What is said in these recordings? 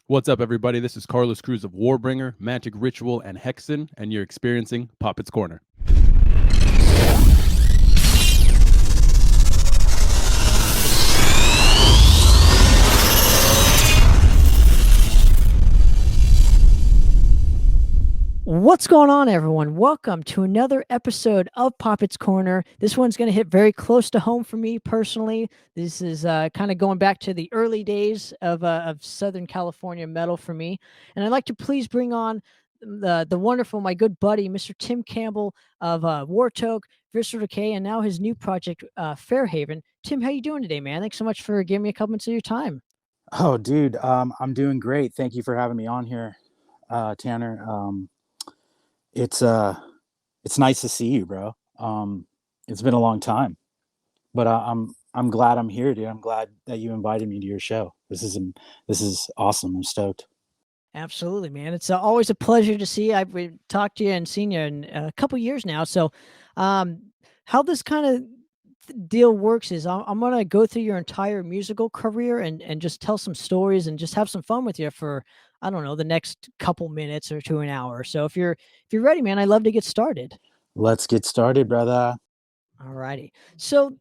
What's up, everybody? This is Carlos Cruz of Warbringer, Magic Ritual, and Hexen, and you're experiencing Poppitt's Corner. What's going on, everyone? Welcome to another episode of Poppitt's Corner. This one's going to hit very close to home for me personally. This is kind of going back to the early days of Southern California metal for me. And I'd like to please bring on the wonderful, my good buddy, Mr. Tim Campbell of Wartoke, Visceral Decay, and now his new project, Fairhaven. Tim, how you doing today, man? Thanks so much for giving me a couple minutes of your time. Oh, dude, I'm doing great. Thank you for having me on here, Tanner. It's nice to see you, bro. It's been a long time, but I'm glad I'm here, dude. I'm glad that you invited me to your show. This is awesome. I'm stoked. Absolutely, man. It's always a pleasure to see. We've talked to you and seen you in a couple years now. So, how this kind of deal works is I'm going to go through your entire musical career and just tell some stories and just have some fun with you for, I don't know, the next couple minutes or to an hour. So if you're ready, man, I'd love to get started. Let's get started, brother. All righty. So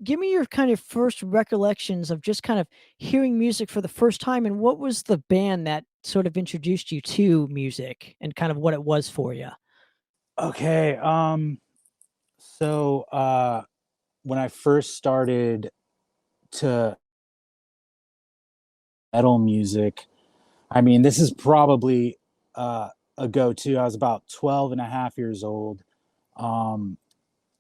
give me your kind of first recollections of just kind of hearing music for the first time, and what was the band that sort of introduced you to music and kind of what it was for you? Okay. When I first started to metal music, I mean, this is probably a go-to. I was about 12 and a half years old. I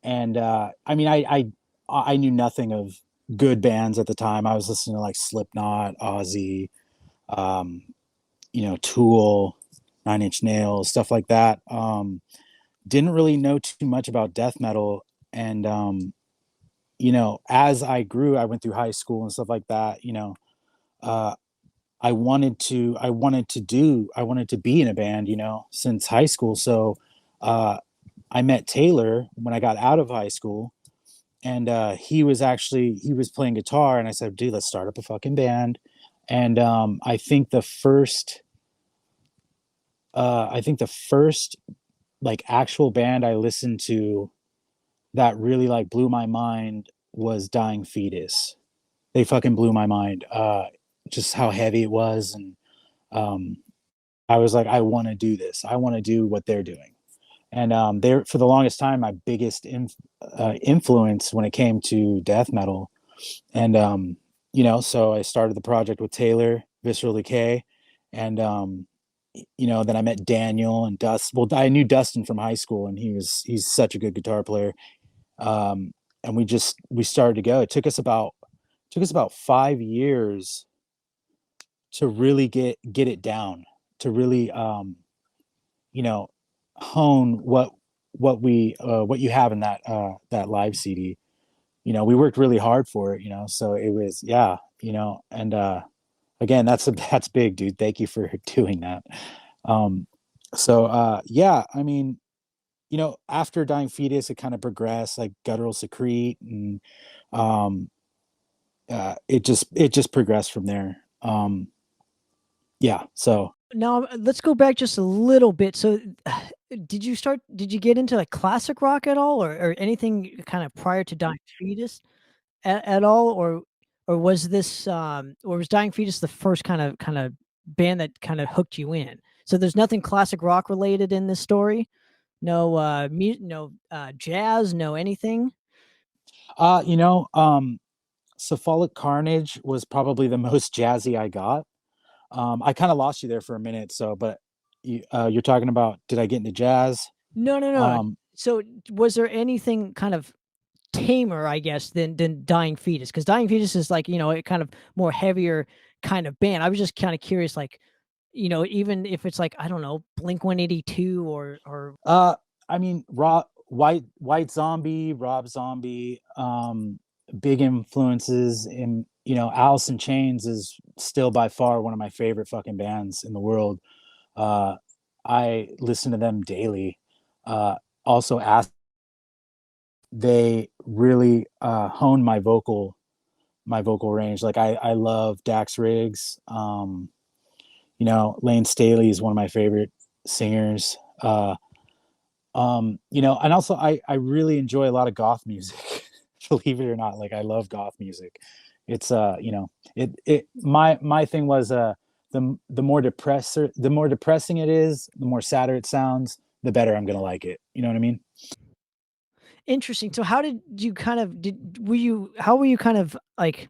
mean, I knew nothing of good bands at the time. I was listening to like Slipknot, Ozzy, um, Tool, Nine Inch Nails, stuff like that. Didn't really know too much about death metal. And, as I grew, I went through high school and stuff like that, uh, I wanted to be in a band, since high school. So, I met Taylor when I got out of high school, and he was playing guitar, and I said, dude, let's start up a fucking band. And I think the first like actual band I listened to that really like blew my mind was Dying Fetus. They fucking blew my mind. Just how heavy it was. And I was like, I want to do this. I want to do what they're doing. And they're, for the longest time, my biggest influence when it came to death metal. And so I started the project with Taylor, Visceral Decay, and then I met Daniel and Dust. Well, I knew Dustin from high school, and he's such a good guitar player. And we started to go. It took us about 5 years to really get it down, to really hone what you have in that live CD. We worked really hard for it, so it was, yeah, and again, that's big, dude. Thank you for doing that. Yeah, I mean, after Dying Fetus, it kind of progressed, like Guttural Secrete, and it just progressed from there. Yeah, so Now, let's go back just a little bit. So, did you get into like classic rock at all, or anything kind of prior to Dying Fetus at all, or was or was Dying Fetus the first kind of band that kind of hooked you in? So there's nothing classic rock related in this story. No, no jazz, no anything. uh you know um Cephalic Carnage was probably the most jazzy I got. I kind of lost you there for a minute, but you're talking about, did I get into jazz? No, no, no. um So was there anything kind of tamer, I guess, than Dying Fetus? Because Dying Fetus is like, a kind of more heavier kind of band. I was just kind of curious, like, even if it's like, I don't know, Blink 182 or I mean, White Zombie, Rob Zombie, big influences. In Alice in Chains is still by far one of my favorite fucking bands in the world. uh I listen to them daily. Also, ask they really honed my vocal range. Like, I love Dax Riggs. You know, Lane Staley is one of my favorite singers. You know, and also I really enjoy a lot of goth music. Believe it or not, like I love goth music. It's you know, my thing was the more depressing it is, the more sadder it sounds, the better I'm gonna like it. You know what I mean? Interesting. So how did you kind of were you how were you kind of like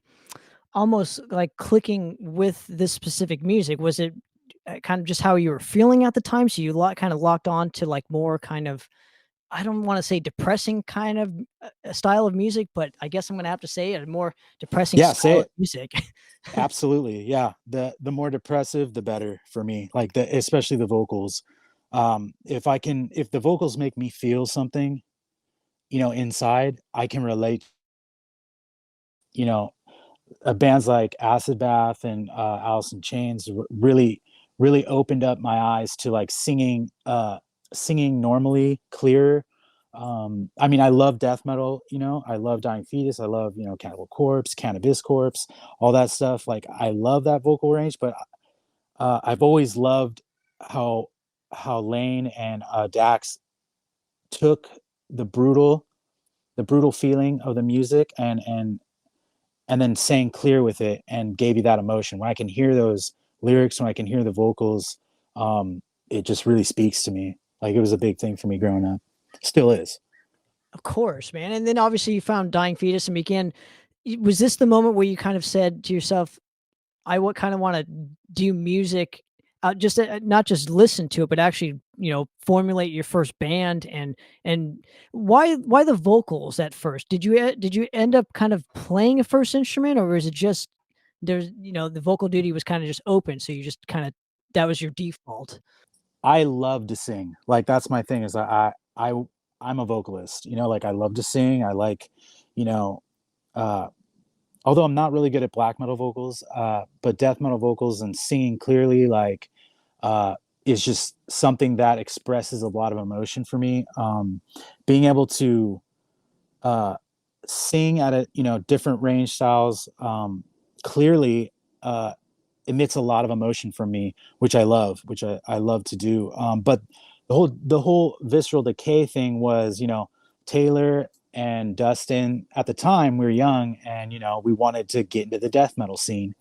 almost like clicking with this specific music? Was it kind of just how you were feeling at the time? So you kind of locked on to like more kind of, I don't want to say depressing kind of style of music, but I guess I'm going to have to say a more depressing Yeah, say style of it. music. Absolutely. Yeah. The more depressive, the better for me. Like especially the vocals. If the vocals make me feel something, you know, inside, I can relate, you know, bands like Acid Bath and Alice in Chains really opened up my eyes to like singing normally, clear. I mean, I love death metal. You know, I love Dying Fetus. I love, you know, Cannibal Corpse, Cannabis Corpse, all that stuff. Like, I love that vocal range, but I've always loved how Lane and Dax took the brutal the brutal feeling of the music and then sang clear with it and gave you that emotion. When I can hear those lyrics, when I can hear the vocals, it just really speaks to me. Like, it was a big thing for me growing up. Still is. Of course, man. And then obviously you found Dying Fetus and began. Was this the moment where you kind of said to yourself, I would kind of want to do music, just not just listen to it, but actually, formulate your first band, and why the vocals at first? Did you end up kind of playing a first instrument, or was it just the vocal duty was kind of just open, so you just kind of that was your default? I love to sing. Like, that's my thing is I'm a vocalist, you know, like I love to sing. I like, you know, uh, although I'm not really good at black metal vocals, but death metal vocals and singing clearly, like, uh, is just something that expresses a lot of emotion for me. Being able to uh, sing at a, you know, different range styles, clearly, emits a lot of emotion from me, which I love, which I love to do. But the whole Visceral Decay thing was, you know, Taylor and Dustin at the time, we were young, and, you know, we wanted to get into the death metal scene,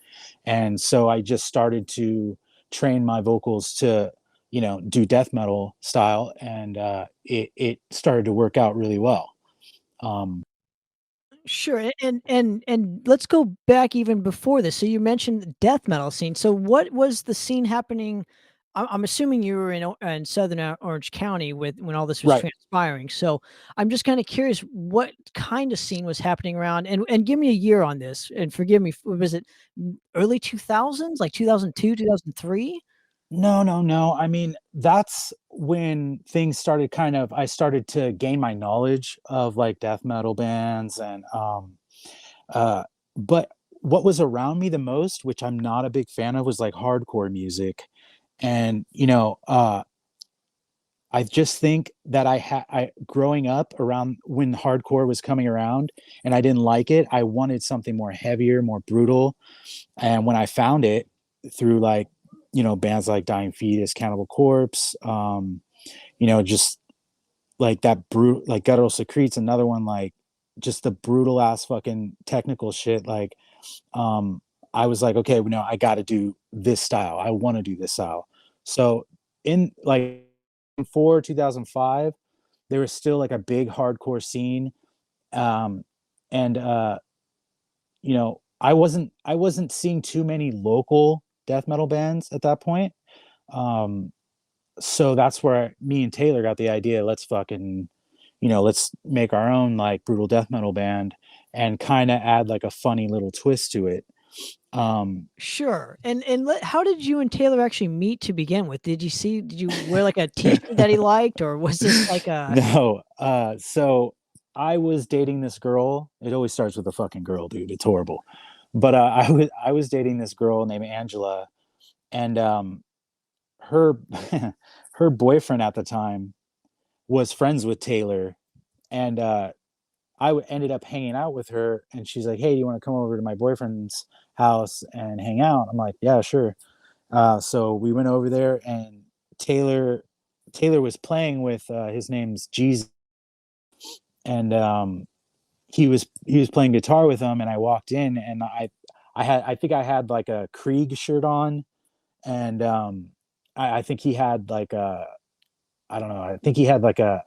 and so I just started to train my vocals to, you know, do death metal style, and it started to work out really well. Um, Sure, and let's go back even before this. So you mentioned the death metal scene. So what was the scene happening? I'm assuming you were in Southern Orange County with when all this was right. transpiring. So I'm just kind of curious what kind of scene was happening around, and give me a year on this. And forgive me, was it early 2000s, like 2002, 2003? No, no, no. I mean, that's when things started I started to gain my knowledge of like death metal bands and uh but what was around me the most, which I'm not a big fan of, was like hardcore music. And, you know, I just think that I growing up around when hardcore was coming around and I didn't like it. I wanted something more heavier, more brutal. And when I found it through, like, you know, bands like Dying Fetus, Cannibal Corpse, you know, just like that brute, like Guttural Secretes, another one, like just the brutal ass fucking technical shit. Like, um, I was like, okay, no, I got to do this style. I want to do this style. So in like 2005, there was still like a big hardcore scene. Um, and you know, I wasn't seeing too many local death metal bands at that point. Um, so that's where me and Taylor got the idea. Let's fucking, you know, let's make our own like brutal death metal band and kind of add like a funny little twist to it. Um, Sure. How did you and Taylor actually meet to begin with? Did you wear like a t-shirt that he liked, or was this like a no, so I was dating this girl. It always starts with a fucking girl, dude. It's horrible. But I was dating this girl named Angela, and her her boyfriend at the time was friends with Taylor, and ended up hanging out with her, and she's like, "Hey, do you want to come over to my boyfriend's house and hang out?" I'm like, "Yeah, sure." So we went over there, and Taylor was playing with his name's Jesus, and he was playing guitar with him, and I walked in, and I think I had like a Krieg shirt on, and I think he had like a, I don't know, I think he had like a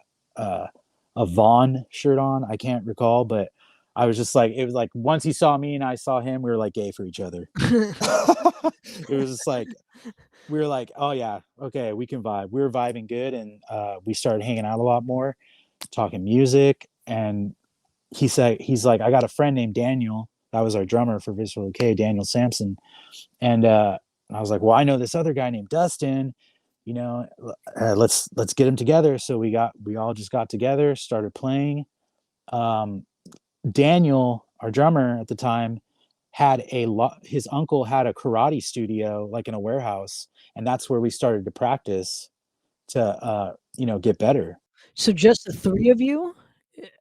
a Vaughn shirt on. I can't recall, but I was just like, it was like once he saw me and I saw him, we were like gay for each other. It was just like, we were like, oh yeah, okay, we can vibe. We were vibing good, and we started hanging out a lot more, talking music. And he's like, I got a friend named Daniel. That was our drummer for Visceral Decay, Daniel Sampson. And I was like, well, I know this other guy named Dustin. You know, let's get him together. So we all just got together, started playing. Um, Daniel, our drummer at the time, had his uncle had a karate studio like in a warehouse, and that's where we started to practice to get better. So just the three of you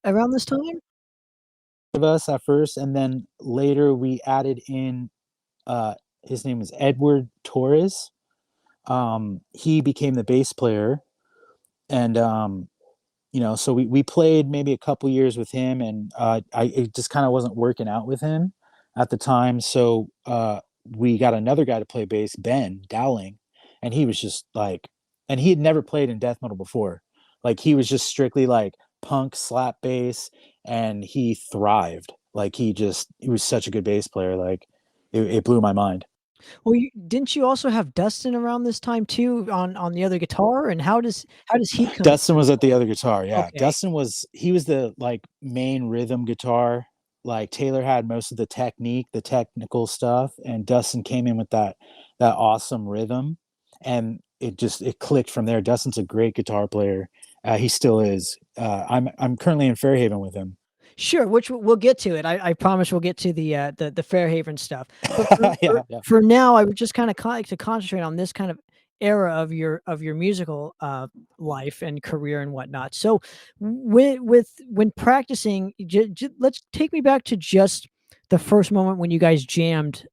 around this time? Of us at first, and then later we added in his name is Edward Torres. He became the bass player, and so we played maybe a couple years with him, and it just kind of wasn't working out with him at the time. So we got another guy to play bass, Ben Dowling, and he was just like, and he had never played in death metal before. Like he was just strictly like punk slap bass, and he thrived. Like he was such a good bass player. Like it blew my mind. Well, didn't you also have Dustin around this time too on the other guitar? And how does he come? Dustin was at the other guitar. Yeah. Okay. Dustin he was the like main rhythm guitar. Like Taylor had most of the technique, the technical stuff, and Dustin came in with that awesome rhythm, and it clicked from there. Dustin's a great guitar player. He still is. I'm currently in Fairhaven with him. Sure, which we'll get to it. I promise we'll get to the Fairhaven stuff. But Yeah. for now, I would just kind of like to concentrate on this kind of era of your musical life and career and whatnot. So when practicing, let's take me back to just the first moment when you guys jammed,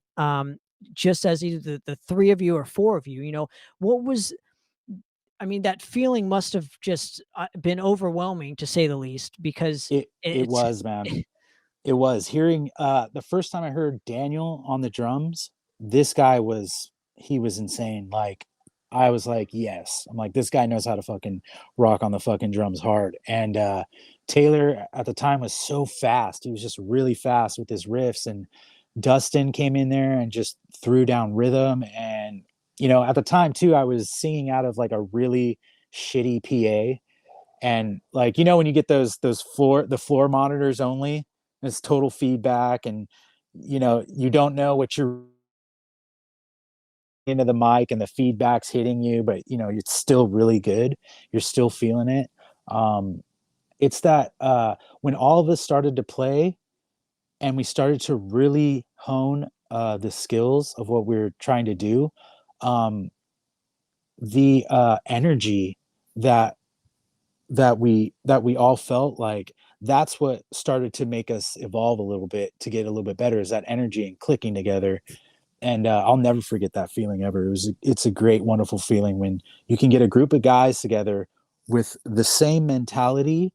just as either the three of you or four of you. What was, I mean, that feeling must have just been overwhelming to say the least, because It it's was, man. It was hearing the first time I heard Daniel on the drums. This guy he was insane. Like I was like, yes. I'm like, this guy knows how to fucking rock on the fucking drums hard. And Taylor at the time was so fast. He was just really fast with his riffs. And Dustin came in there and just threw down rhythm. And at the time too, I was singing out of like a really shitty PA. And like when you get the floor monitors only, it's total feedback, and you don't know what you're into the mic, and the feedback's hitting you, but it's still really good. You're still feeling it. It's that when all of us started to play and we started to really hone the skills of what we're trying to do, the energy that we all felt, like that's what started to make us evolve a little bit, to get a little bit better, is that energy and clicking together. And I'll never forget that feeling ever. It's a great, wonderful feeling when you can get a group of guys together with the same mentality.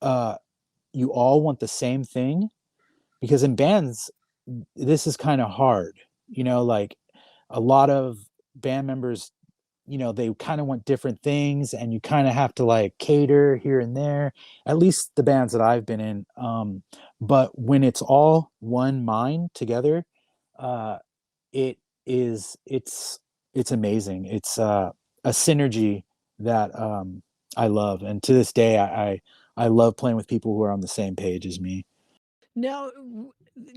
You all want the same thing, because in bands this is kind of hard, like a lot of band members, they kind of want different things, and you kind of have to like cater here and there, at least the bands that I've been in. But when it's all one mind together, it is it's amazing. It's a synergy that I love, and to this day I love playing with people who are on the same page as me. now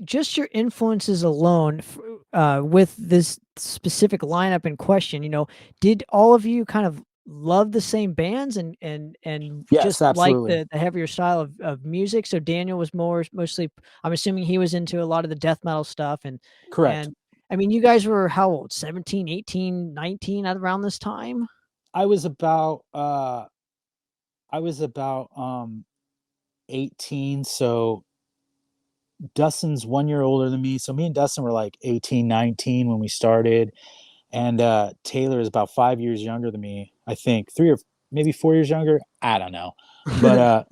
just your influences alone, with this specific lineup in question. Did all of you kind of love the same bands and Yes, just like absolutely. the heavier style of music? So Daniel was mostly, I'm assuming he was into a lot of the death metal stuff, Correct. and I mean, you guys were how old? 17, 18, 19 at around this time? I was about 18. So Dustin's 1 year older than me. So me and Dustin were like 18, 19 when we started. and Taylor is about 5 years younger than me. I think 3 or maybe 4 years younger. I don't know, but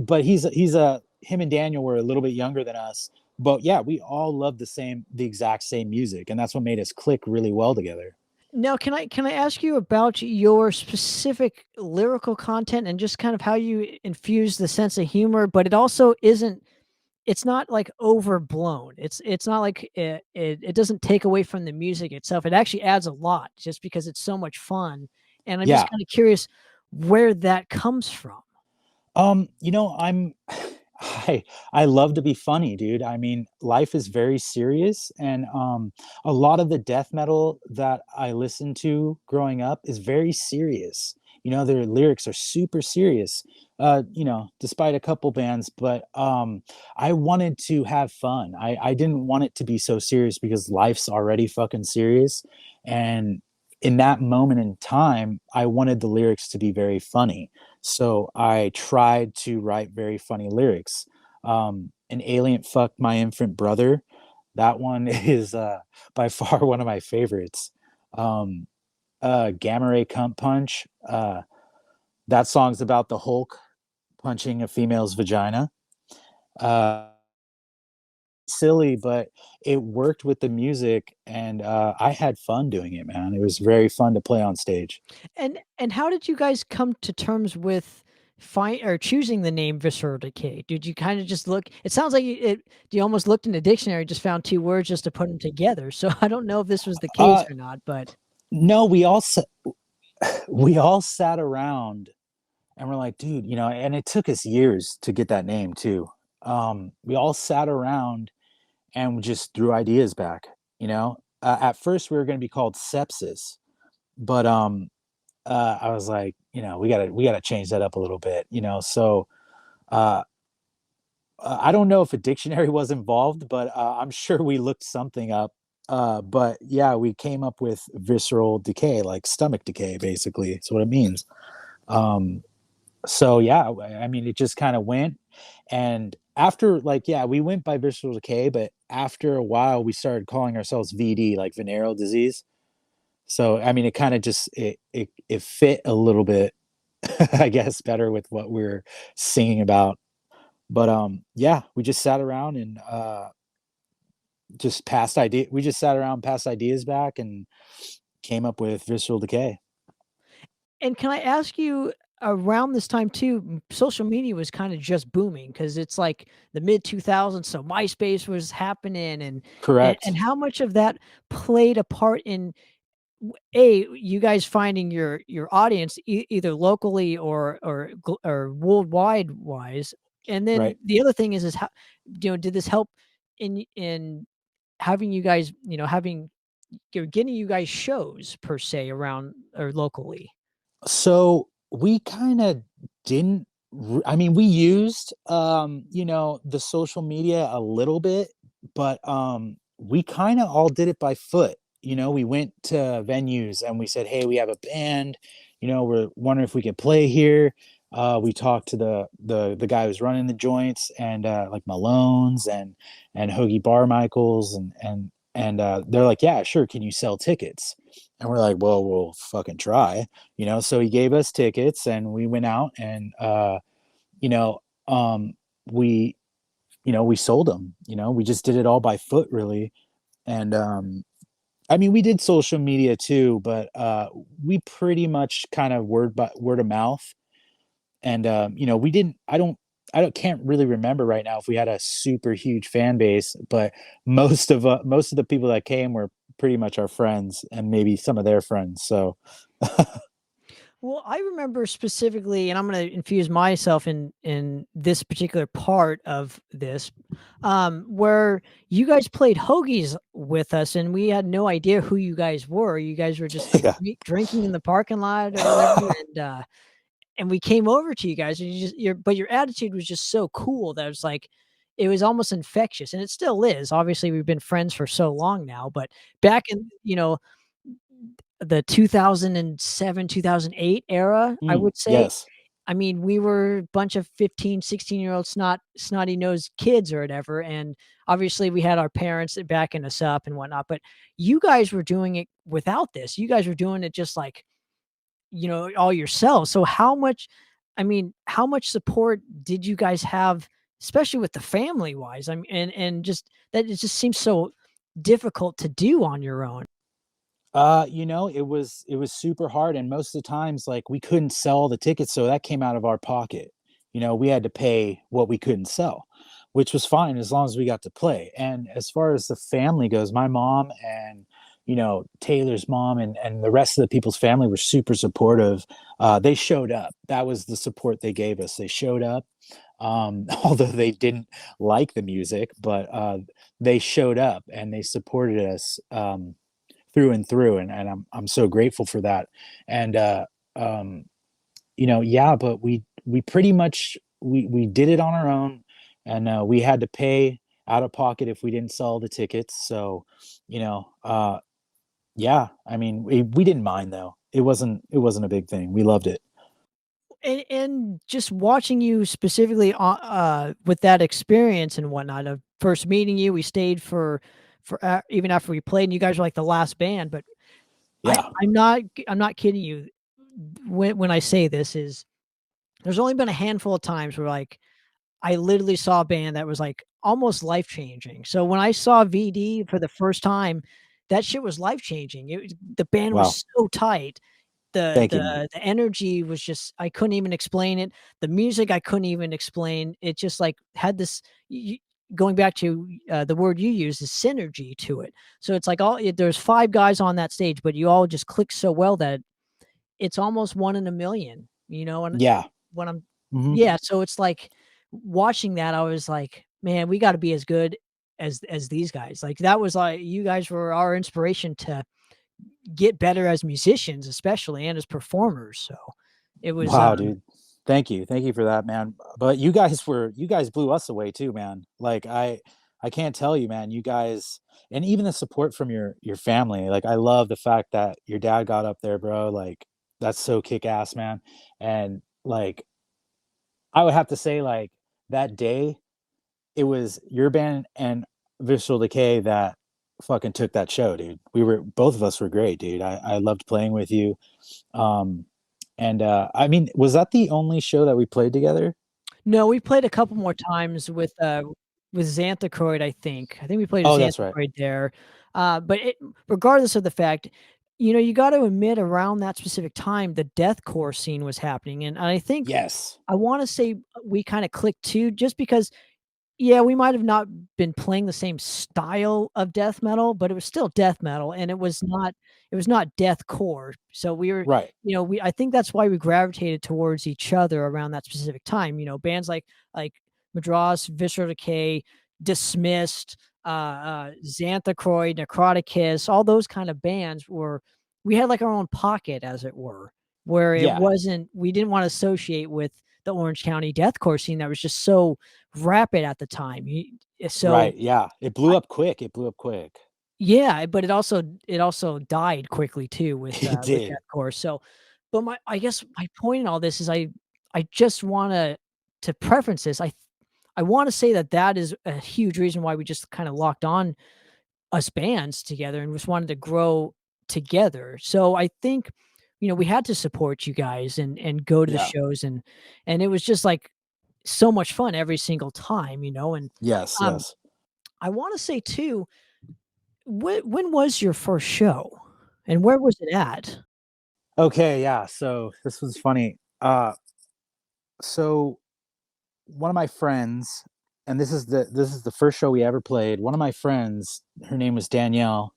but he's a him and Daniel were a little bit younger than us. But yeah, we all love the exact same music, and that's what made us click really well together. Now, can I ask you about your specific lyrical content and just kind of how you infuse the sense of humor, but it also isn't it's not like overblown. It's not like it doesn't take away from the music itself. It actually adds a lot just because it's so much fun. And I'm just Yeah. kind of curious where that comes from. I'm I love to be funny, dude. I mean, life is very serious, and a lot of the death metal that I listened to growing up is very serious. Their lyrics are super serious. Despite a couple bands, but I wanted to have fun. I didn't want it to be so serious because life's already fucking serious, and in that moment in time, I wanted the lyrics to be very funny. So I tried to write very funny lyrics. An alien fucked my infant brother. That one is by far one of my favorites. Gamma Ray Cunt Punch. That song's about the Hulk punching a female's vagina. Silly, but it worked with the music, and I had fun doing it, man. It was very fun to play on stage. And how did you guys come to terms with find or choosing the name Visceral Decay? Did you kind of just look? It sounds like you almost looked in the dictionary, just found two words just to put them together. So I don't know if this was the case or not, but No, we all sat around and we're like, dude, and it took us years to get that name too. We all sat around and we just threw ideas back. At first we were going to be called Sepsis, but I was like, we gotta change that up a little bit. So uh, I don't know if a dictionary was involved, but I'm sure we looked something up. But yeah, we came up with visceral decay, like stomach decay, basically. That's what it means. So yeah, I mean, it just kind of went. And after, like, yeah, we went by visceral decay, but after a while, we started calling ourselves VD, like venereal disease. So I mean, it kind of just it fit a little bit, I guess, better with what we're singing about. But yeah, we just sat around and we just sat around, passed ideas back, and came up with visceral decay. and can I ask you around this time too, social media was kind of just booming because it's like the mid 2000s, so MySpace was happening, and Correct. how much of that played a part in you guys finding your audience either locally or worldwide wise, and then Right. the other thing is how did this help in having you guys having getting you guys shows per se around or locally? So we kind of didn't. I mean, we used the social media a little bit, but we kind of all did it by foot. We went to venues and we said, "Hey, we have a band. We're wondering if we could play here." We talked to the guy who's running the joints, and like Malone's and Hoagie Barmichaels, and they're like, "Yeah, sure. Can you sell tickets?" And we're like, "Well, we'll fucking try." So he gave us tickets and we went out, and you know we we sold them. We just did it all by foot, really. And I mean, we did social media too, but we pretty much kind of word of mouth. And we didn't I don't can't really remember right now if we had a super huge fan base, but most of the people that came were pretty much our friends and maybe some of their friends. So Well, I remember specifically, and I'm going to infuse myself in this particular part of this, where you guys played hoagies with us, and we had no idea who you guys were. You guys were just yeah. drinking in the parking lot or whatever, and we came over to you guys, and your attitude was just so cool that it was like it was almost infectious, and it still is. Obviously, we've been friends for so long now, but back in the 2007, 2008 era, I would say, Yes. I mean, we were a bunch of 15, 16-year-old snotty nosed kids or whatever. And obviously we had our parents backing us up and whatnot, but you guys were doing it without this. You guys were doing it just like, all yourselves. So how much support did you guys have, especially with the family wise? I mean, and just that it just seems so difficult to do on your own. It was super hard, and most of the times, like, we couldn't sell the tickets, so that came out of our pocket. We had to pay what we couldn't sell, which was fine as long as we got to play. And as far as the family goes, my mom and Taylor's mom and the rest of the people's family were super supportive. They showed up. That was the support they gave us. They showed up, although they didn't like the music, but they showed up and they supported us. Through and through, and I'm so grateful for that. And yeah, but we pretty much we did it on our own, and we had to pay out of pocket if we didn't sell the tickets. So yeah, I mean, we didn't mind though. It wasn't a big thing. We loved it. And just watching you specifically with that experience and whatnot of first meeting you, we stayed for even after we played, and you guys were like the last band. But Yeah. I'm not kidding you when I say this is there's only been a handful of times where like I literally saw a band that was like almost life changing. So when I saw VD for the first time, that shit was life changing. The band Wow. was so tight. The Thank you, man. the energy was just I couldn't even explain it. The music I couldn't even explain. It just like had this going back to the word you use is synergy to it. So it's like there's 5 guys on that stage, but you all just click so well that it's almost one in a million, and Yeah. when I'm Hmm. yeah, so it's like watching that, I was like, man, we got to be as good as these guys. Like that was like you guys were our inspiration to get better as musicians, especially and as performers. So it was Wow, dude. Thank you for that, man. But you guys blew us away too, man. Like, I can't tell you, man. You guys, and even the support from your family. Like, I love the fact that your dad got up there, bro. Like, that's so kick ass, man. And like, I would have to say, like, that day, it was your band and Visceral Decay that fucking took that show, dude. Both of us were great, dude. I loved playing with you. Um, and I mean, was that the only show that we played together? No, we played a couple more times with Xanthocroid, I think. I think we played with Oh, that's right. Xanthocroid there. But regardless of the fact, you got to admit around that specific time, the deathcore scene was happening. And I think Yes. I want to say we kind of clicked too, just because yeah, we might have not been playing the same style of death metal, but it was still death metal, and it was not deathcore. So we were, Right. I think that's why we gravitated towards each other around that specific time. Bands like Madras, Visceral Decay, Dismissed, Xanthocroid, Necrotic Kiss, all those kind of bands we had like our own pocket, as it were, where Yeah. we didn't want to associate with the Orange County deathcore scene that was just so rapid at the time. So Right. Yeah. It blew up quick. It blew up quick. yeah, but it also died quickly too It with did. deathcore. So, but I guess my point in all this is I just want to preference this. I want to say that is a huge reason why we just kind of locked on us bands together and just wanted to grow together. So I think we had to support you guys and go to the Yeah. shows and it was just like so much fun every single time, and Yes. um Yes. I want to say too, when was your first show and where was it at? Okay. Yeah. So this was funny. So one of my friends, and this is the first show we ever played. One of my friends, her name was Danielle.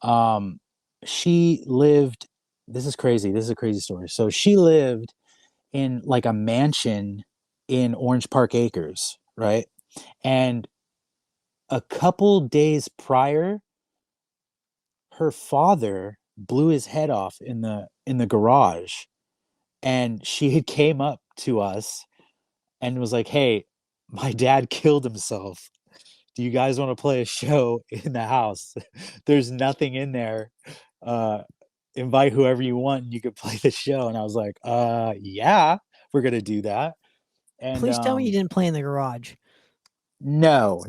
Um, she lived. This is crazy. This is a crazy story. So she lived in like a mansion in Orange Park Acres, right? And a couple days prior, her father blew his head off in the garage, and she had came up to us and was like, "Hey, my dad killed himself. Do you guys want to play a show in the house? There's nothing in there. Uh, invite whoever you want, and you could play the show." And I was like, yeah, we're gonna do that. And Please tell me you didn't play in the garage. no.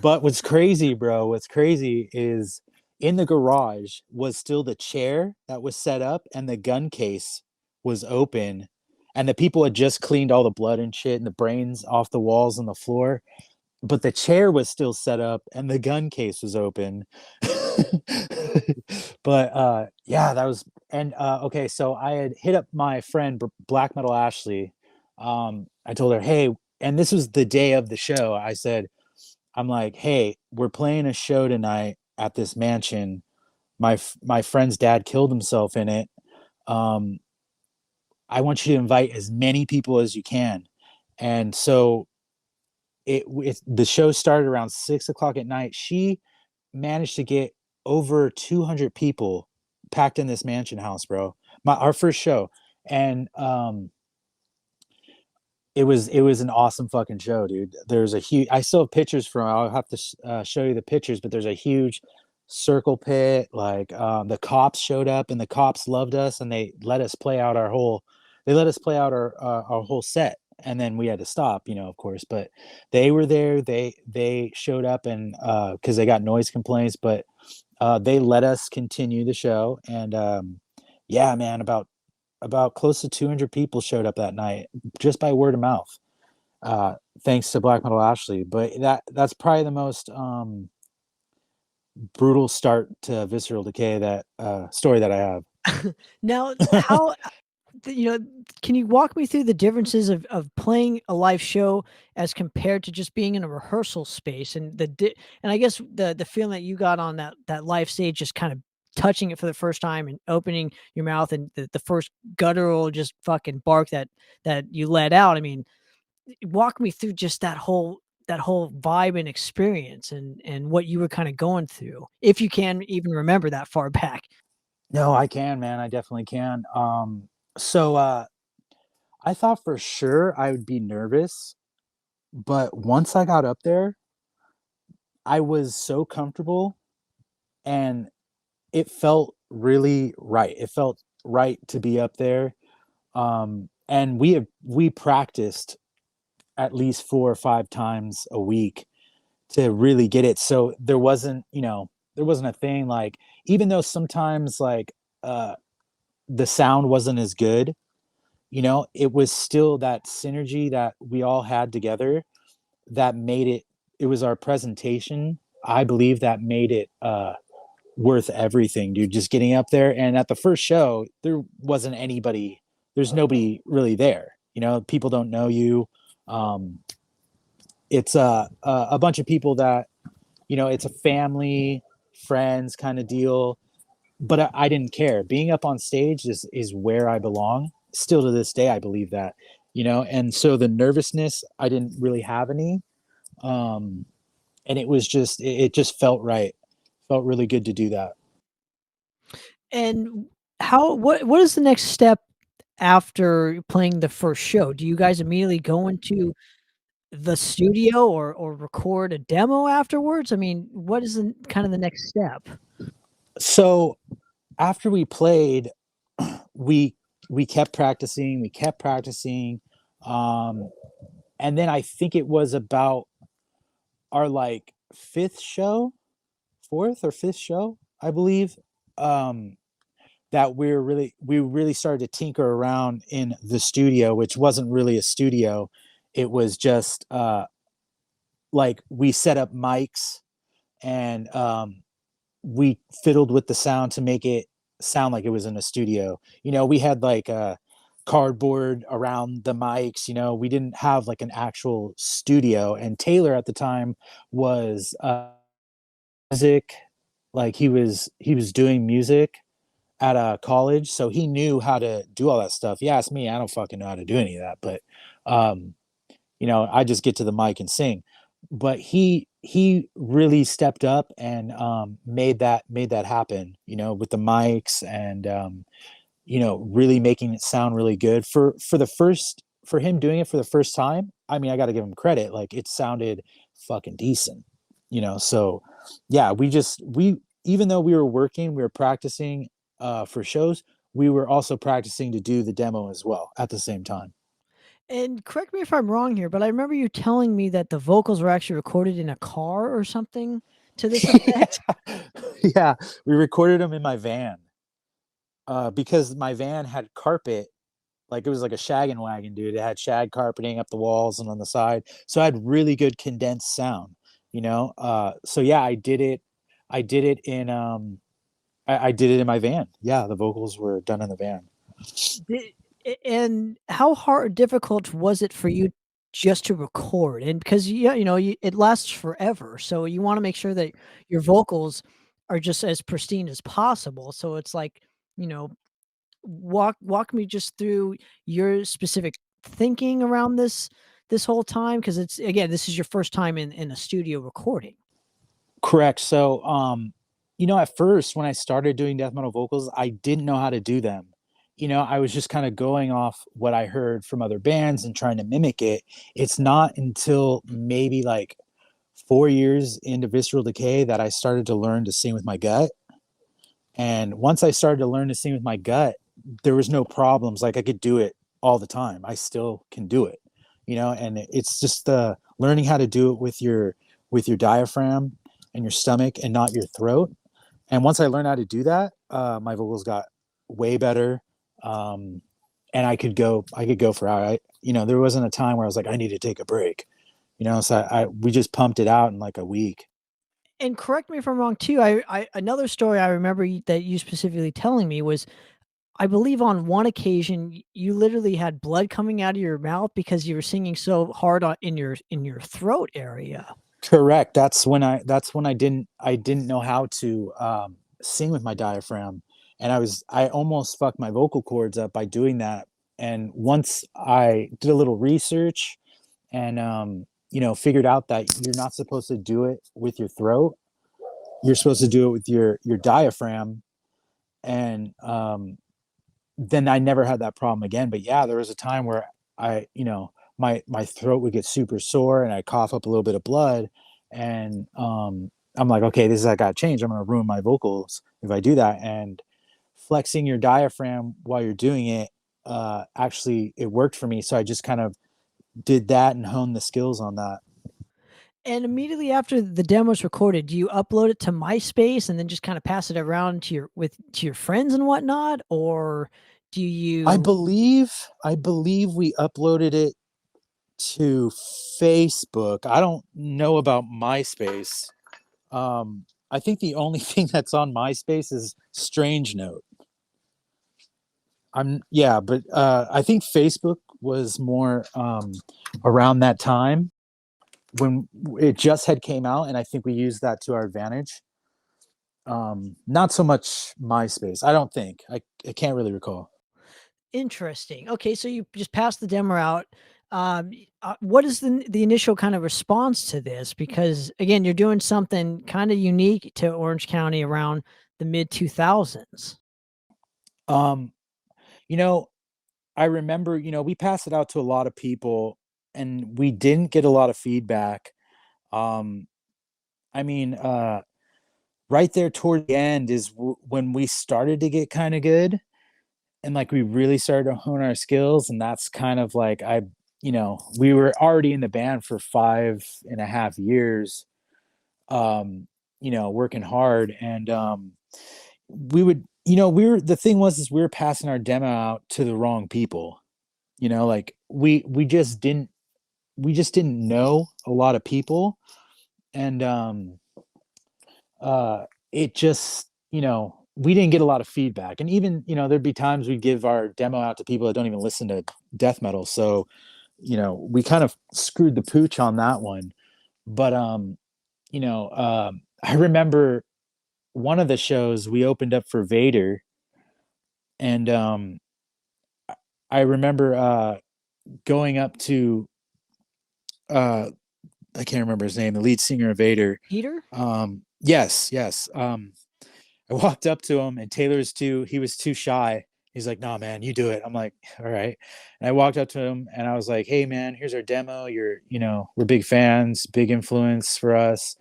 But what's crazy, bro, what's crazy is in the garage was still the chair that was set up and the gun case was open. And the people had just cleaned all the blood and shit and the brains off the walls and the floor. But the chair was still set up and the gun case was open. But yeah, that was and okay, so I had hit up my friend Black Metal Ashley. I told her, hey, and this was the day of the show. I said, I'm like, hey, we're playing a show tonight at this mansion. My friend's dad killed himself in it. Um, I want you to invite as many people as you can. And so the show started around 6 o'clock at night. She managed to get over 200 people packed in this mansion house, bro. Our first show. And it was an awesome fucking show, dude. There's a huge, I still have pictures from, I'll have to show you the pictures, but there's a huge circle pit. Like the cops showed up and the cops loved us and they let us play out our whole set. And then we had to stop, of course, but they were there. They showed up and cause they got noise complaints, but they let us continue the show. And yeah, man, about close to 200 people showed up that night just by word of mouth, thanks to Black Metal Ashley. But that's probably the most brutal start to Visceral Decay, that story that I have. Now, how can you walk me through the differences of playing a live show as compared to just being in a rehearsal space, and and I guess the feeling that you got on that live stage, just kind of touching it for the first time and opening your mouth and the first guttural just fucking bark that you let out. I mean, walk me through just that whole vibe and experience and what you were kind of going through, if you can even remember that far back. No, I can, man. I definitely can. So I thought for sure I would be nervous, but once I got up there, I was so comfortable and it felt really right. It felt right to be up there. And we practiced at least 4 or 5 times a week to really get it. So there wasn't a thing like, even though sometimes like the sound wasn't as good, it was still that synergy that we all had together that made it was our presentation, I believe, that made it worth everything, dude. Just getting up there, and at the first show there's nobody really there, people don't know you. It's a bunch of people that, it's a family, friends kind of deal. But I didn't care. Being up on stage is where I belong. Still to this day, I believe that, and so the nervousness, I didn't really have any. And it was just, it just felt right. Felt really good to do that. And what is the next step after playing the first show? Do you guys immediately go into the studio or record a demo afterwards? I mean, what is kind of the next step? So after we played, we kept practicing, and then I think it was about our like fourth or fifth show, I believe, that we really started to tinker around in the studio, which wasn't really a studio. It was just like we set up mics and we fiddled with the sound to make it sound like it was in a studio. We had like a cardboard around the mics. We didn't have like an actual studio. And Taylor at the time was music, like he was doing music at a college, so he knew how to do all that stuff. You ask me, I don't fucking know how to do any of that, but I just get to the mic and sing. But he really stepped up and made that happen, with the mics and really making it sound really good for him doing it for the first time. I mean, I got to give him credit. Like, it sounded fucking decent, so yeah, we even though we were working, we were practicing for shows, we were also practicing to do the demo as well at the same time. And correct me if I'm wrong here, but I remember you telling me that the vocals were actually recorded in a car or something to this effect. Yeah, we recorded them in my van because my van had carpet. Like it was like a shaggin' wagon, dude. It had shag carpeting up the walls and on the side. So I had really good condensed sound, you know? So yeah, I did it. I did it in I did it in my van. Yeah, the vocals were done in the van. And how hard difficult was it for you just to record? And because it lasts forever, so you want to make sure that your vocals are just as pristine as possible. So it's like, you know, walk me just through your specific thinking around this whole time, because it's, again, this is your first time in a studio recording. Correct. So at first when I started doing death metal vocals, I didn't know how to do them. I was just kind of going off what I heard from other bands and trying to mimic it. It's not until maybe like 4 years into Visceral Decay that I started to learn to sing with my gut. And once I started to learn to sing with my gut, there was no problems. Like I could do it all the time. I still can do it, and it's just the learning how to do it with your diaphragm and your stomach and not your throat. And once I learned how to do that, my vocals got way better. And I could go for hours. There wasn't a time where I was like, I need to take a break, so we just pumped it out in like a week. And correct me if I'm wrong too. I another story I remember that you specifically telling me was, I believe on one occasion you literally had blood coming out of your mouth because you were singing so hard in your throat area. Correct. That's when I didn't know how to sing with my diaphragm, and I almost fucked my vocal cords up by doing that. And once I did a little research and figured out that you're not supposed to do it with your throat, you're supposed to do it with your diaphragm, and then I never had that problem again. But yeah, there was a time where my throat would get super sore and I cough up a little bit of blood, and I'm like, okay, I got to change. I'm going to ruin my vocals if I do that. And flexing your diaphragm while you're doing it, actually it worked for me. So I just kind of did that and honed the skills on that. And immediately after the demo's recorded, do you upload it to MySpace and then just kind of pass it around to your friends and whatnot, or do you? I believe we uploaded it to Facebook. I don't know about MySpace. I think the only thing that's on MySpace is Strange Note. But I think Facebook was more around that time when it just had came out, and I think we used that to our advantage. Not so much MySpace. I don't think. I can't really recall. Interesting. Okay, so you just passed the demo out. What is the initial kind of response to this? Because again, you're doing something kind of unique to Orange County around the mid 2000s. I remember, we passed it out to a lot of people and we didn't get a lot of feedback. I mean, right there toward the end is when we started to get kind of good, and like we really started to hone our skills. And that's kind of like we were already in the band for 5.5 years, working hard. And the thing was we were passing our demo out to the wrong people. Like we just didn't know a lot of people. And it just, we didn't get a lot of feedback. And even, there'd be times we'd give our demo out to people that don't even listen to death metal. So, we kind of screwed the pooch on that one. But I remember one of the shows we opened up for Vader, and I remember going up to I can't remember his name, the lead singer of Vader. Peter? Yes. I walked up to him, and he was too shy. He's like, "Nah, man, you do it." I'm like, "All right." And I walked up to him and I was like, "Hey man, here's our demo. We're big fans, big influence for us."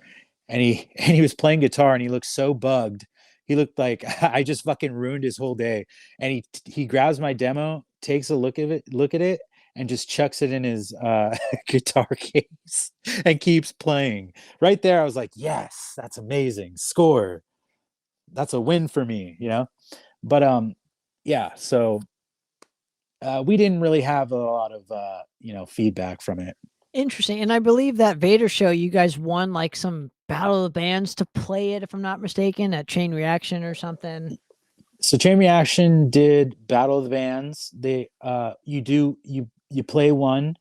And he was playing guitar and he looked so bugged He looked like I just fucking ruined his whole day. And he grabs my demo, takes a look at it, and just chucks it in his guitar case and keeps playing. Right there, I was like, yes, that's amazing. Score. That's a win for me, you know? But yeah, so we didn't really have a lot of feedback from it. Interesting. And I believe that Vader show, you guys won like some Battle of the Bands to play it, if I'm not mistaken, at Chain Reaction or something. So Chain Reaction did Battle of the Bands. They you play one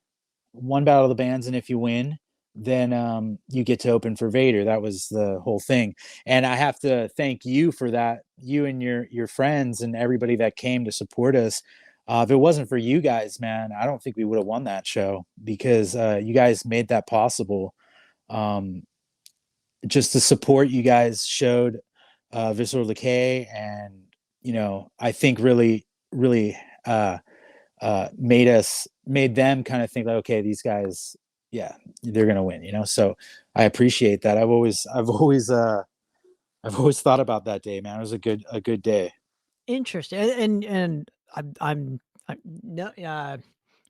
Battle of the Bands, and if you win, then you get to open for Vader. That was the whole thing. And I have to thank you for that, you and your friends and everybody that came to support us. If it wasn't for you guys, man, I don't think we would have won that show, because you guys made that possible. Just the support you guys showed Visceral Decay, and I think really made them kind of think like, okay, these guys, yeah, they're gonna win, So I appreciate that. I've always thought about that day, man. It was a good day. Interesting. And I'm no,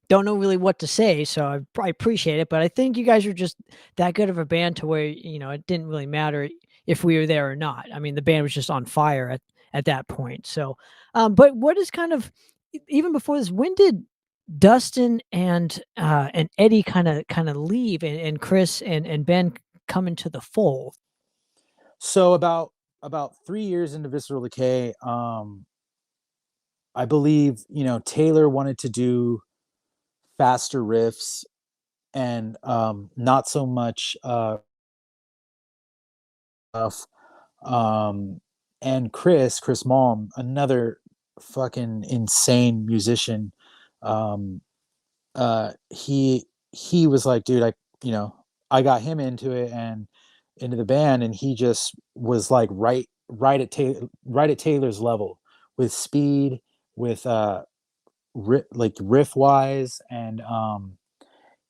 don't know really what to say, so I appreciate it. But I think you guys are just that good of a band to where it didn't really matter if we were there or not. I mean, the band was just on fire at that point. So, but what is kind of even before this? When did Dustin and Eddie kind of leave, and Chris and Ben come into the fold? So about 3 years into Visceral Decay, I believe Taylor wanted to do faster riffs and not so much stuff. And Chris Malm, another fucking insane musician, he was like, dude, I got him into it and into the band, and he just was like right at Taylor's level with speed, with like riff wise, and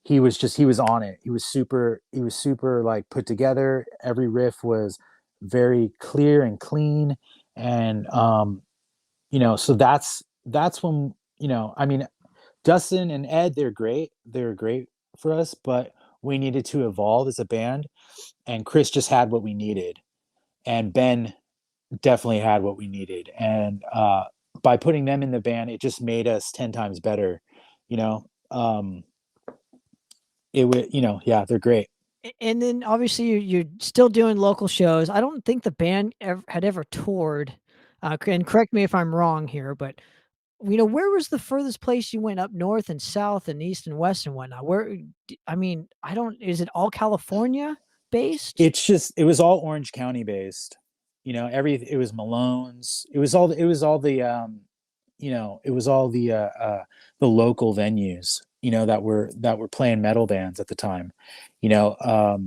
he was on it. He was super like put together. Every riff was very clear and clean, and so that's when I mean, Dustin and Ed, they're great for us, but we needed to evolve as a band, and Chris just had what we needed, and Ben definitely had what we needed, and by putting them in the band, it just made us 10 times better. It would, yeah, they're great. And then obviously you're still doing local shows. I don't think the band had ever toured. And correct me if I'm wrong here, but where was the furthest place you went up north and south and east and west and whatnot? I mean, is it all California based? It was all Orange County based. It was Malone's. It was all the local venues, that were playing metal bands at the time. I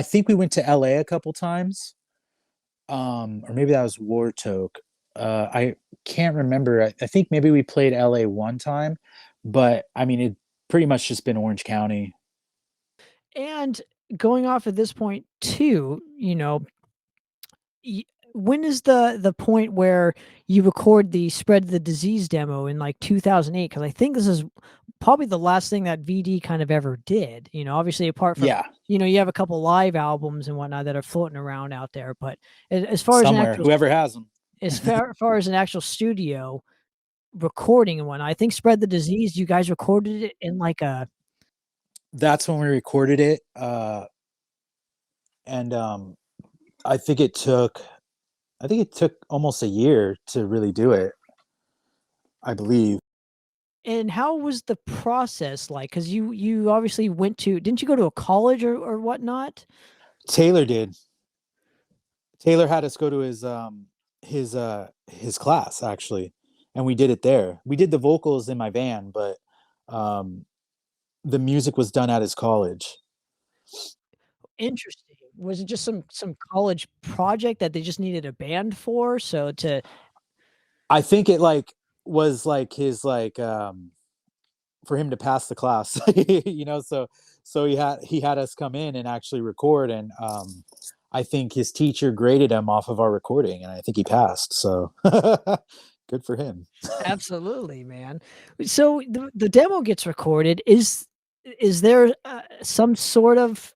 think we went to LA a couple times. Or maybe that was Wartoke. I can't remember. I think maybe we played LA one time, but I mean, it pretty much just been Orange County. And going off at this point too, when is the point where you record the Spread the Disease demo in like 2008? Because I think this is probably the last thing that VD kind of ever did. Obviously apart from you have a couple live albums and whatnot that are floating around out there, but as far somewhere, whoever has them, as far as an actual studio recording and whatnot, I think Spread the Disease, you guys recorded it in like a. That's when we recorded it, and I think it took almost a year to really do it, I believe. And how was the process like? Because you obviously didn't you go to a college or whatnot? Taylor did. Taylor had us go to his class, actually, and we did it there. We did the vocals in my van, but the music was done at his college. Interesting. Was it just some college project that they just needed a band for? I think it was his for him to pass the class, so he had us come in and actually record, and I think his teacher graded him off of our recording, and I think he passed. So good for him. Absolutely, man. So the demo gets recorded. Is there some sort of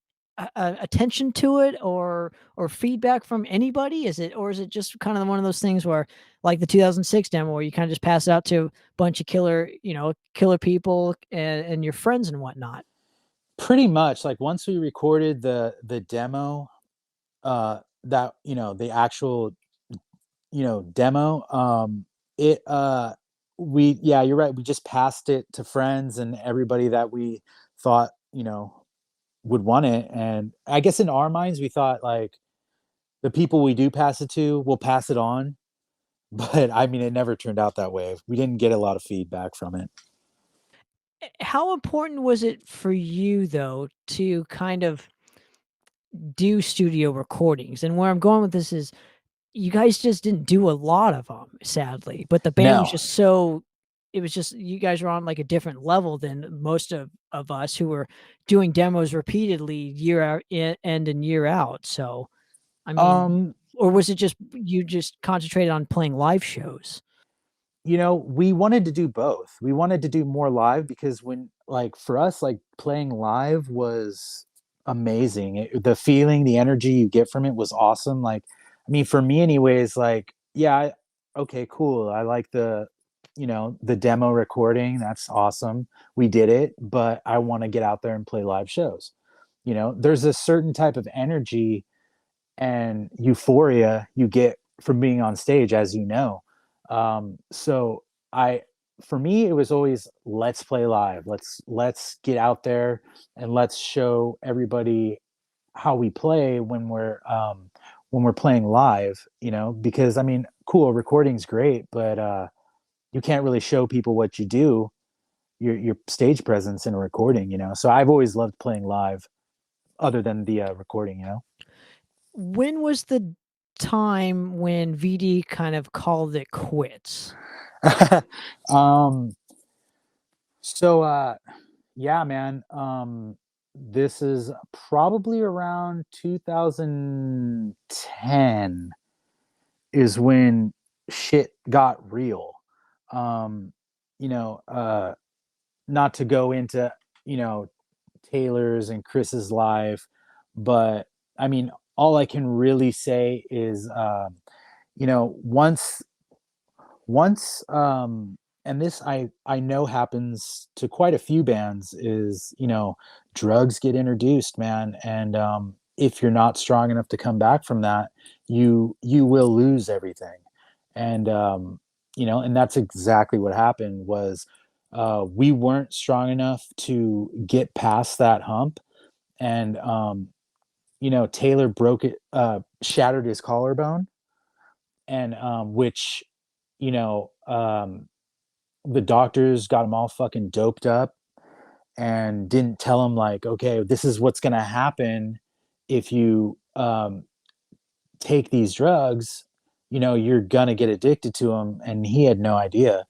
attention to it or feedback from anybody? Is it just kind of one of those things where, like the 2006 demo, where you kind of just pass it out to a bunch of killer people and your friends and whatnot? Pretty much, like once we recorded the demo, that the actual demo, it we yeah, you're right, we just passed it to friends and everybody that we thought would want it. And I guess in our minds we thought like the people we do pass it to will pass it on, but I mean it never turned out that way. We didn't get a lot of feedback from it. How important was it for you though to kind of do studio recordings? And where I'm going with this is you guys just didn't do a lot of them, sadly, but the band was No. just so it was just you guys were on like a different level than most of us who were doing demos repeatedly year out end and year out. So, I mean, um or was it just you just concentrated on playing live shows? we wanted to do both. We wanted to do more live because when like for us like playing live was amazing. The feeling, the energy you get from it was awesome. Like I mean for me anyways, like yeah, okay, cool. I like the demo recording. That's awesome. We did it, but I want to get out there and play live shows. There's a certain type of energy and euphoria you get from being on stage, as you know. So I, for me, it was always let's play live. Let's get out there and let's show everybody how we play when we're playing live. Because I mean, cool, recording's great, but you can't really show people what you do, your stage presence in a recording. So I've always loved playing live, other than the recording. When was the time when VD kind of called it quits? um so yeah, man, this is probably around 2010 is when shit got real. um you know uh Not to go into Taylor's and Chris's life, but I mean all I can really say is once and this I know happens to quite a few bands is drugs get introduced, man. And if you're not strong enough to come back from that, you will lose everything. And and that's exactly what happened. Was we weren't strong enough to get past that hump. And Taylor broke it, shattered his collarbone. And which you know the doctors got him all fucking doped up and didn't tell him like, okay, this is what's going to happen if you take these drugs. You're gonna get addicted to them. And he had no idea.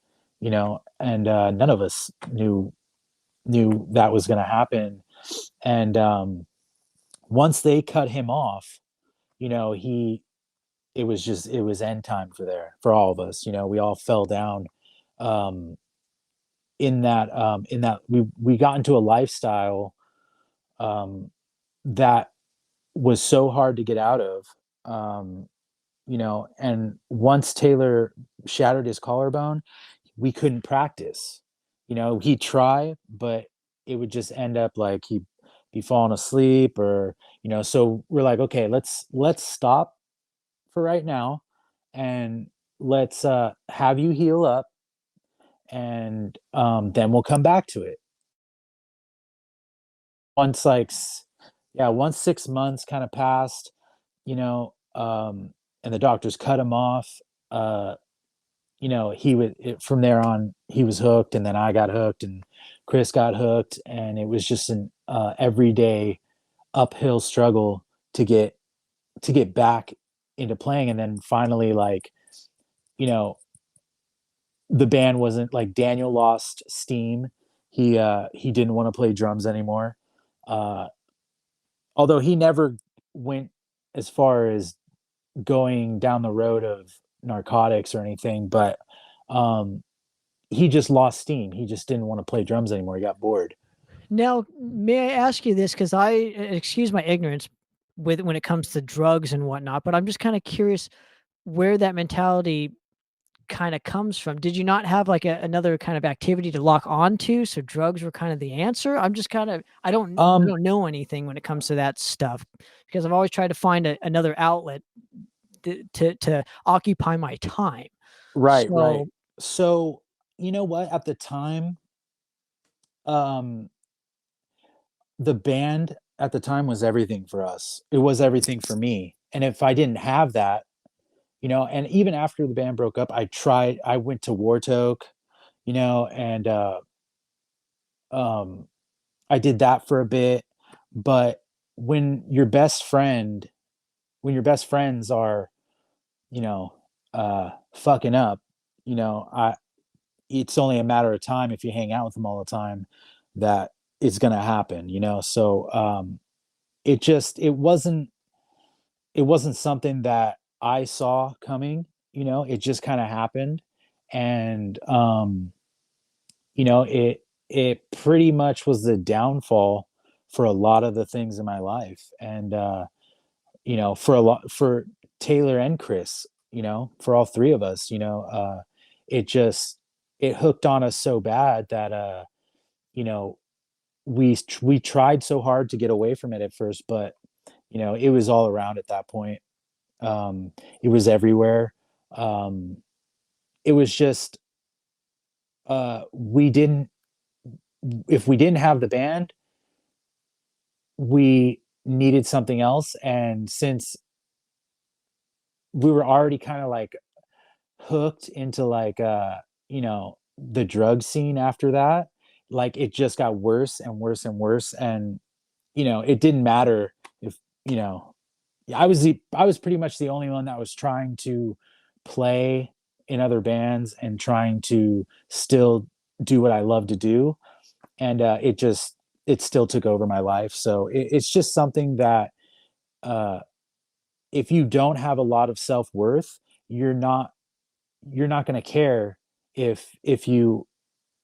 And none of us knew that was going to happen. And once they cut him off, he it was end time for all of us. We all fell down. um in that we got into a lifestyle that was so hard to get out of. And once Taylor shattered his collarbone, we couldn't practice. He'd try, but it would just end up like he'd be falling asleep. Or so we're like, okay, let's stop for right now, and let's have you heal up, and then we'll come back to it. Once like yeah, once 6 months kind of passed, and the doctors cut him off. uh he would from there on he was hooked, and then I got hooked, and Chris got hooked, and it was just an everyday uphill struggle to get back into playing. And then finally, like, you know the band wasn't like, Daniel lost steam. He didn't want to play drums anymore. uh Although he never went as far as going down the road of narcotics or anything, but he just lost steam. He just didn't want to play drums anymore. He got bored. Now, may I ask you this? Because excuse my ignorance with when it comes to drugs and whatnot, but I'm just kind of curious where that mentality kind of comes from. Did you not have like another kind of activity to lock onto? So drugs were kind of the answer. I'm just kind of, I don't know anything when it comes to that stuff because I've always tried to find another outlet to occupy my time. Right, right. So So, you know what? At the time, um, the band at the time was everything for us. It was everything for me. And if I didn't have that, and even after the band broke up, I went to Wartoke, and um I did that for a bit. But when your best friend when your best friends are, fucking up, I it's only a matter of time if you hang out with them all the time that it's gonna happen, So it wasn't something that I saw coming, it just kind of happened. And it pretty much was the downfall for a lot of the things in my life. And for Taylor and Chris, for all three of us, it just it hooked on us so bad that you know we tried so hard to get away from it at first, but it was all around at that point. It was everywhere. It was just we didn't if we didn't have the band, we needed something else. And since we were already kind of like hooked into like the drug scene after that, like it just got worse and worse and worse. And it didn't matter if you know I was pretty much the only one that was trying to play in other bands and trying to still do what I love to do. And it still took over my life. So it's just something that uh if you don't have a lot of self-worth, you're not going to care if you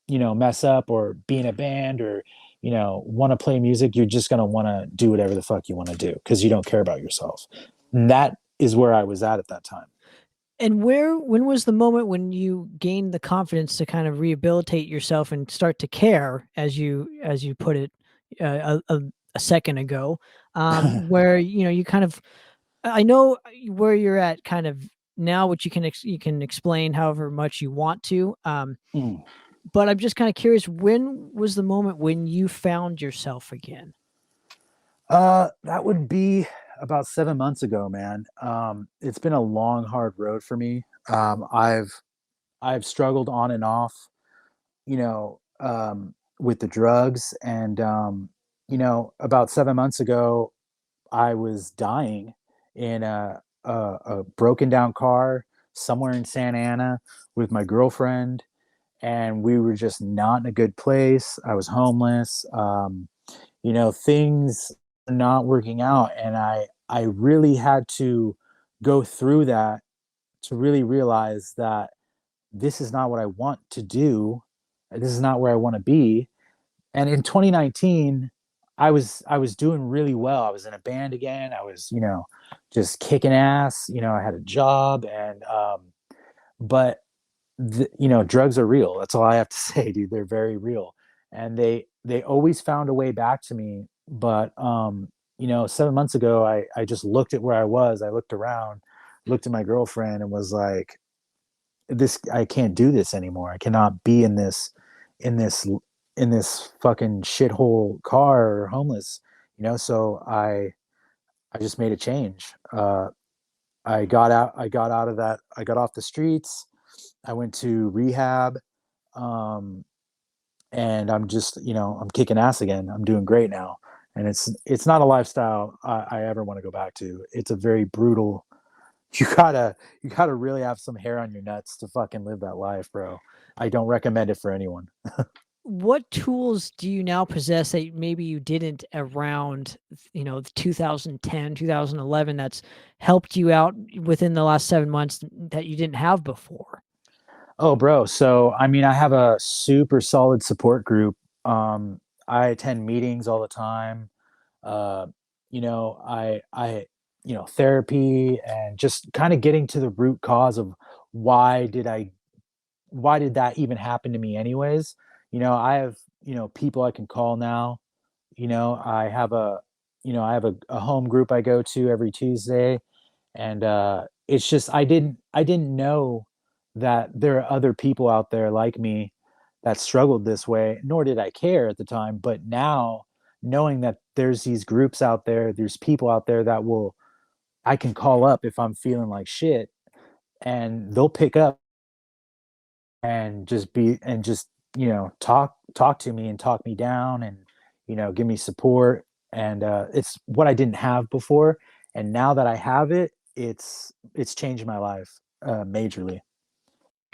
mess up or be in a band or want to play music. You're just going to want to do whatever the fuck you want to do because you don't care about yourself. And that is where I was at that time. and when was the moment when you gained the confidence to kind of rehabilitate yourself and start to care, as you put it a second ago, where you kind of I know where you're at kind of now, which you can explain however much you want to. Mm. But I'm just kind of curious, when was the moment when you found yourself again? That would be about 7 months ago, man. It's been a long, hard road for me. I've struggled on and off, with the drugs. And, about 7 months ago, I was dying in a broken down car somewhere in Santa Ana with my girlfriend. And we were just not in a good place. I was homeless. Things were not working out. And I really had to go through that to really realize that this is not what I want to do. This is not where I want to be. And in 2019, I was doing really well. I was in a band again. I was, just kicking ass. I had a job. And but drugs are real. That's all I have to say, dude. They're very real. And they always found a way back to me. But 7 months ago, I just looked at where I was. I looked around, looked at my girlfriend, and was like, this I can't do this anymore. I cannot be in this in this fucking shithole car or homeless. So I just made a change. I got out of that. I got off the streets. I went to rehab. Um, and I'm just, I'm kicking ass again. I'm doing great now. And it's not a lifestyle I ever want to go back to. It's a very brutal. You gotta really have some hair on your nuts to fucking live that life, bro. I don't recommend it for anyone. what tools do you now possess that maybe you didn't around, the 2010, 2011 that's helped you out within the last 7 months that you didn't have before? Oh, bro. So, I mean, I have a super solid support group. I attend meetings all the time. Uh, therapy and just kind of getting to the root cause of why did I, why did that even happen to me anyways? I have, people I can call now. I have a home group I go to every Tuesday, and it's just I didn't know that there are other people out there like me that struggled this way, nor did I care at the time. But now, knowing that there's these groups out there, there's people out there that will I can call up if I'm feeling like shit, and they'll pick up and just talk to me and talk me down, and give me support. And it's what I didn't have before, and now that I have it, it's changed my life majorly.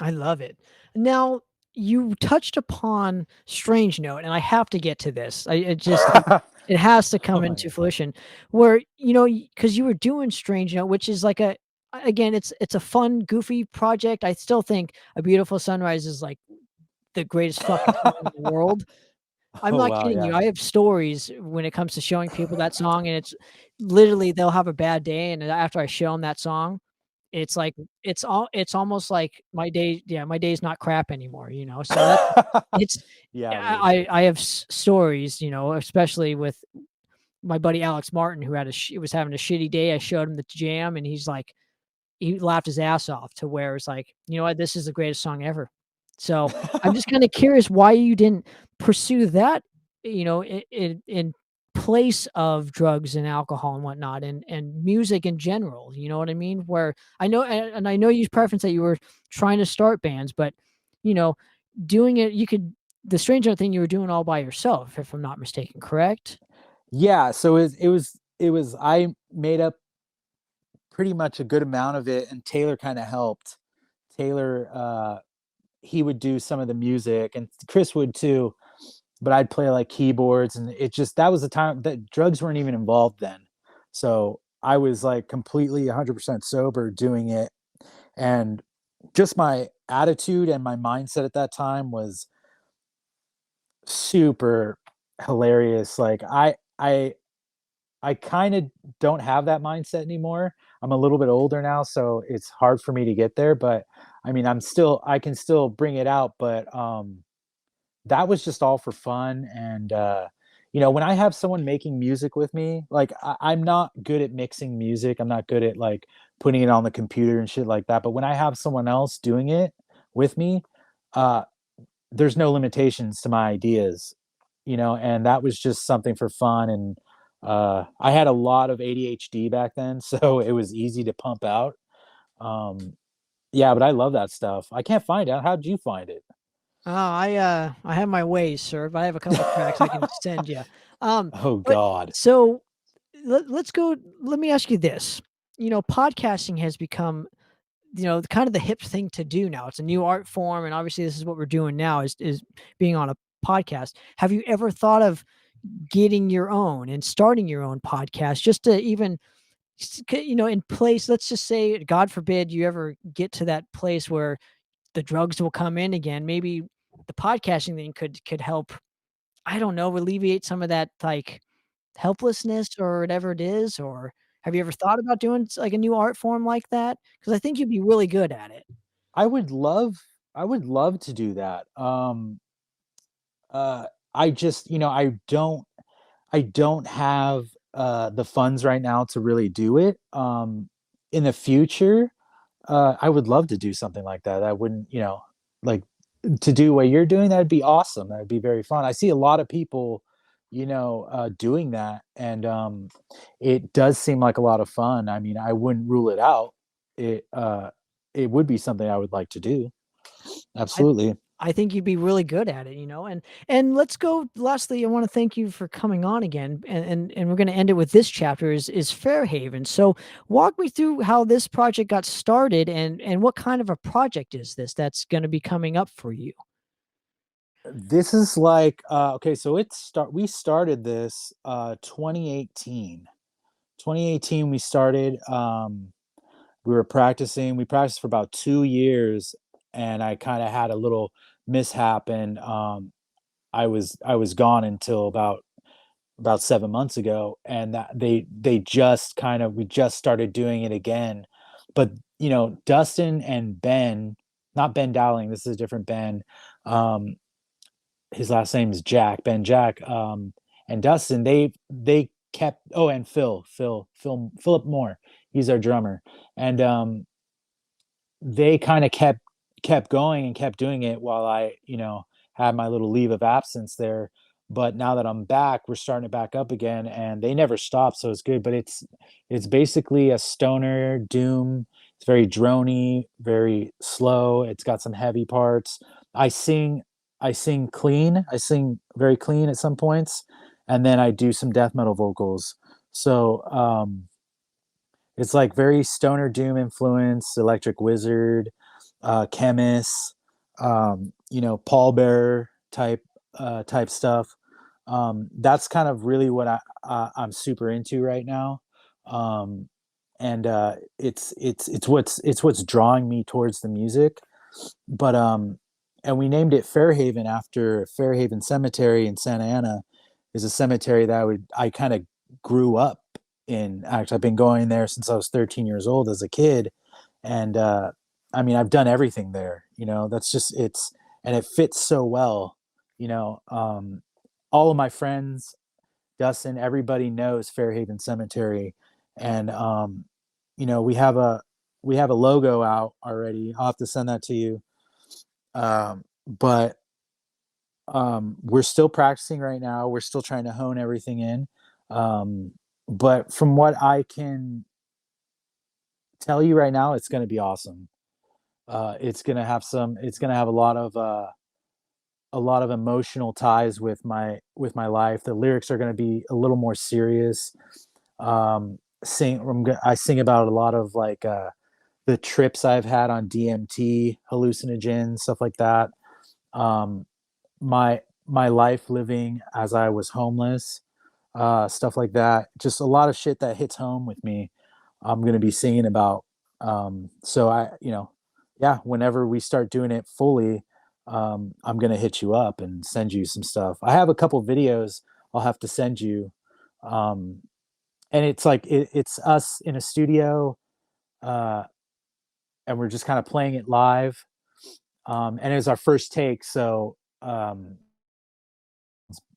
I love it. Now, you touched upon Strange Note, and I have to get to this. It has to Oh come my into god. fruition where, because you were doing Strange Note, which is like again, it's a fun, goofy project. I still think A Beautiful Sunrise is like the greatest fucking song in the world. I'm Oh not wow, kidding yeah. you. I have stories when it comes to showing people that song, and it's literally they'll have a bad day, and after I show them that song, it's like it's almost like my day's not crap anymore. So that's it's Yeah, dude. I have stories, especially with my buddy Alex Martin who was having a shitty day. I showed him the jam, and he laughed his ass off to where it's like, you know what, this is the greatest song ever. So I'm just kind of curious why you didn't pursue that, in place of drugs and alcohol and whatnot, and music in general. You know what I mean? Where I know, and I know you preference that you were trying to start bands, but you know, doing it, the Stranger thing you were doing all by yourself, if I'm not mistaken, correct? Yeah, so it was I made up pretty much a good amount of it, and Taylor kind of helped. Taylor he would do some of the music, and Chris would too, but I'd play like keyboards, and it just that was the time that drugs weren't even involved then. So I was like completely 100% sober doing it, and just my attitude and my mindset at that time was super hilarious. Like I kind of don't have that mindset anymore. I'm a little bit older now, so it's hard for me to get there, but I mean, I can still bring it out, but that was just all for fun. And when I have someone making music with me, like I'm not good at mixing music. I'm not good at like putting it on the computer and shit like that. But when I have someone else doing it with me, uh, there's no limitations to my ideas, and that was just something for fun. And I had a lot of ADHD back then, so it was easy to pump out. Um, yeah, but I love that stuff. I can't find out. How'd you find it? Oh, I have my ways, sir, but I have a couple tracks I can send you. Um, Oh but God. so let's go. Let me ask you this. Podcasting has become, kind of the hip thing to do now. It's a new art form, and obviously, this is what we're doing now is being on a podcast. Have you ever thought of getting your own and starting your own podcast, just to even, in place? Let's just say, God forbid, you ever get to that place where the drugs will come in again. Maybe the podcasting thing could help, I don't know, alleviate some of that, like, helplessness or whatever it is. Or have you ever thought about doing like a new art form like that? Because I think you'd be really good at it. I would love I would love to do that. Uh I just, I don't have the funds right now to really do it. In the future, I would love to do something like that. I wouldn't, like to do what you're doing, that'd be awesome. That'd be very fun. I see a lot of people, doing that, and it does seem like a lot of fun. I mean, I wouldn't rule it out. It would be something I would like to do. I Absolutely. I think you'd be really good at it. And let's go lastly, I want to thank you for coming on again. And we're going to end it with this chapter is Fairhaven. So walk me through how this project got started, and what kind of a project is this that's going to be coming up for you? This is like okay, so we started this 2018. 2018 we started. We were practicing. We practiced for about 2 years, and I kind of had a little mishap, and I was gone until about 7 months ago, and that they just kind of we just started doing it again. But Dustin and Ben, not Ben Dowling, this is a different Ben. Um, his last name is Jack, Ben Jack, and Dustin. They kept. Oh, and Philip Moore. He's our drummer, and they kind of kept going and kept doing it while I had my little leave of absence there. But now that I'm back, we're starting it back up again, and they never stop, so it's good. But it's basically a stoner doom. It's very drony, very slow. It's got some heavy parts. I sing I sing clean. I sing very clean at some points, and then I do some death metal vocals. So it's like very stoner doom influence, Electric Wizard, Chemist, Paul Bearer type stuff. That's kind of really what I'm super into right now. Um, and it's what's drawing me towards the music. But and we named it Fairhaven after Fairhaven Cemetery in Santa Ana. Is a cemetery that I kind of grew up in. Actually, I've been going there since I was 13 years old as a kid, and I mean I've done everything there. That's just and it fits so well. All of my friends, Dustin, everybody knows Fairhaven Cemetery, and we have a logo out already. I'll have to send that to you. But we're still practicing right now. We're still trying to hone everything in. But from what I can tell you right now, it's going to be awesome. It's going to have a lot of emotional ties with my life. The lyrics are going to be a little more serious. I sing about a lot of like the trips I've had on DMT, hallucinogens, stuff like that. Um, my life living as I was homeless, stuff like that. Just a lot of shit that hits home with me. I'm gonna be singing about. So yeah. Whenever we start doing it fully, I'm gonna hit you up and send you some stuff. I have a couple videos I'll have to send you, and it's like it's us in a studio, uh, and we're just kind of playing it live. And it was our first take, so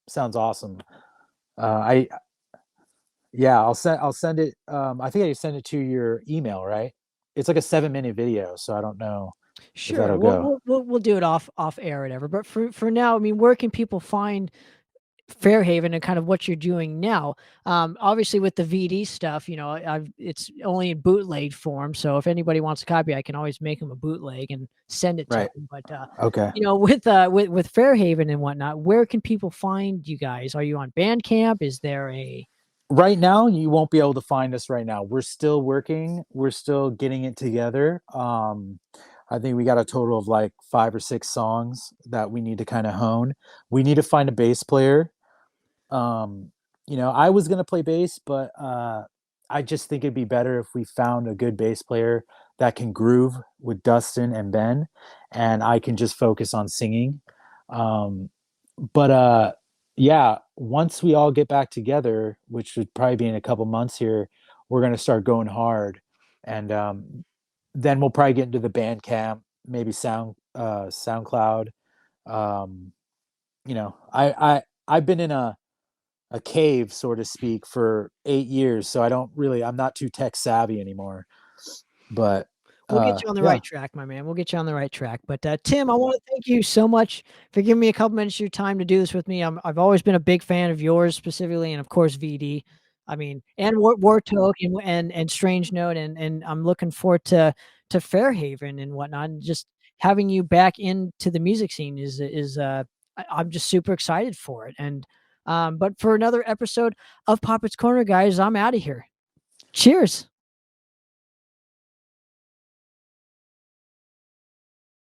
sounds awesome. I Yeah, I'll send it. I think I send it to your email, right? It's like a 7-minute video, so I don't know if Sure, that'll go. we'll do it off air or whatever. But for now, I mean, where can people find Fairhaven and kind of what you're doing now? Obviously with the VD stuff, it's only in bootleg form. So if anybody wants a copy, I can always make them a bootleg and send it to Right. them. But Okay. with Fairhaven and whatnot, where can people find you guys? Are you on Bandcamp? Is there a Right now, you won't be able to find us right now. We're still working. We're still getting it together. I think we got a total of like 5 or 6 songs that we need to kind of hone. We need to find a bass player. Um, I was gonna play bass, but I just think it'd be better if we found a good bass player that can groove with Dustin and Ben, and I can just focus on singing. Um, but yeah, once we all get back together, which would probably be in a couple months here, we're gonna start going hard, and then we'll probably get into the Bandcamp, maybe SoundCloud. Um, I've been in a cave, so to speak, for 8 years. So I'm not too tech savvy anymore. But We'll get you on the yeah, right track, my man. We'll get you on the right track. But Tim, I want to thank you so much for giving me a couple minutes of your time to do this with me. I've always been a big fan of yours specifically, and of course VD. I mean, and Wartoke and Strange Note, and I'm looking forward to Fairhaven and whatnot. And just having you back into the music scene I'm just super excited for it. And but for another episode of Poppitt's Corner, guys, I'm out of here. Cheers.